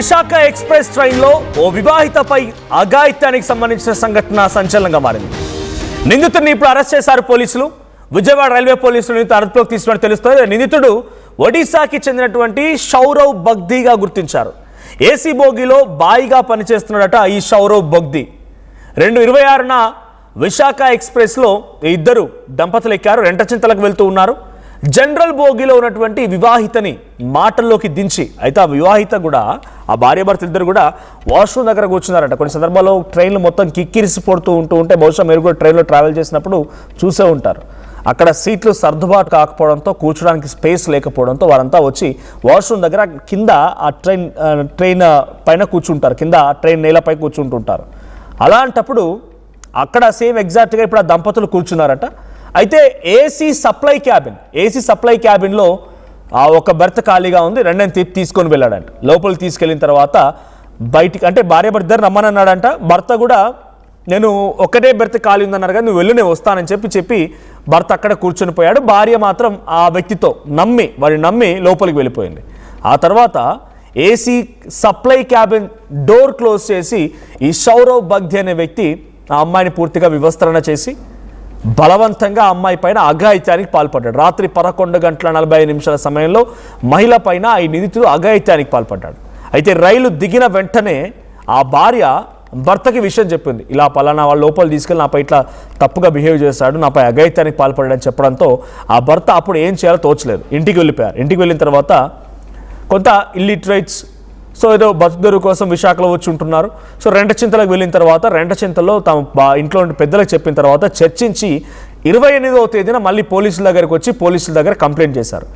Visakha express ట్రైన్లో ఓ వివాహితపై అఘాయిత్యానికి సంబంధించిన సంఘటన సంచలనంగా మారింది. నిందితుడిని ఇప్పుడు అరెస్ట్ చేశారు పోలీసులు. విజయవాడ రైల్వే పోలీసులు అదుపులోకి తీసుకున్నట్టు తెలుస్తోంది. నిందితుడు ఒడిశాకి చెందినటువంటి షౌరవ్ బగ్దీగా గుర్తించారు. ఏసీ బోగిలో బాయిగా పనిచేస్తున్నాడట ఈ షౌరవ్ బగ్దీ. 2026న విశాఖ ఎక్స్ప్రెస్లో ఇద్దరు దంపతులు ఎక్కారు. రెంటచింతలకు వెళ్తూ ఉన్నారు. జనరల్ బోగిలో ఉన్నటువంటి వివాహితని మాటల్లోకి దించి, అయితే ఆ వివాహిత కూడా, ఆ భార్యాభర్తలు ఇద్దరు కూడా వాష్రూమ్ దగ్గర కూర్చున్నారట. కొన్ని సందర్భాల్లో ట్రైన్లు మొత్తం కిక్కిరిసి పడుతూ ఉంటే బహుశా మీరు కూడా ట్రైన్లో ట్రావెల్ చేసినప్పుడు చూసే ఉంటారు. అక్కడ సీట్లు సర్దుబాటు కాకపోవడంతో, కూర్చోడానికి స్పేస్ లేకపోవడంతో వారంతా వచ్చి వాష్రూమ్ దగ్గర కింద ఆ ట్రైన్ పైన కూర్చుంటారు, కింద ట్రైన్ నేలపై కూర్చుంటుంటారు. అలాంటప్పుడు అక్కడ సేమ్ ఎగ్జాక్ట్గా ఇప్పుడు ఆ దంపతులు కూర్చున్నారట. అయితే ఏసీ సప్లై క్యాబిన్లో ఒక బెర్త్ ఖాళీగా ఉంది. రెండని తీసుకొని వెళ్ళాడంట. లోపలికి తీసుకెళ్ళిన తర్వాత బయటికి, అంటే భార్యాభర్త ఇద్దరు రమ్మనన్నాడంట. భర్త కూడా నేను ఒకటే బెర్త్ ఖాళీ ఉందన్నారు కానీ నువ్వు వెళ్ళు, నేను వస్తానని చెప్పి భర్త అక్కడ కూర్చొని పోయాడు. భార్య మాత్రం ఆ వ్యక్తితో వాడిని నమ్మి లోపలికి వెళ్ళిపోయింది. ఆ తర్వాత AC supply cabin door close చేసి ఈ షౌరవ్ బగ్దీ అనే వ్యక్తి ఆ అమ్మాయిని పూర్తిగా వివస్త్రణ చేసి బలవంతంగా అమ్మాయి పైన అఘాయిత్యానికి పాల్పడ్డాడు. రాత్రి 11:45 సమయంలో మహిళ పైన ఈ నిందితుడు అఘాయిత్యానికి పాల్పడ్డాడు. అయితే రైలు దిగిన వెంటనే ఆ భార్య భర్తకి విషయం చెప్పింది. ఇలా పలానా వాళ్ళ లోపల తీసుకెళ్ళి నాపై ఇట్లా తప్పుగా బిహేవ్ చేశాడు, నాపై అఘాయిత్యానికి పాల్పడ్డాడని చెప్పడంతో ఆ భర్త అప్పుడు ఏం చేయాలో తోచలేదు. ఇంటికి వెళ్ళిపోయారు. ఇంటికి వెళ్ళిన తర్వాత కొంత ఇల్లిటరేట్స్, సో ఏదో బతుకుదెరు కోసం విశాఖలో వచ్చి ఉంటున్నారు. సో రెంటచింతలకు వెళ్ళిన తర్వాత రెంటచింతలో తమ ఇంట్లో పెద్దలకు చెప్పిన తర్వాత చర్చించి 28వ తేదీన మళ్ళీ పోలీసుల దగ్గరికి వచ్చి పోలీసుల దగ్గర కంప్లైంట్ చేశారు.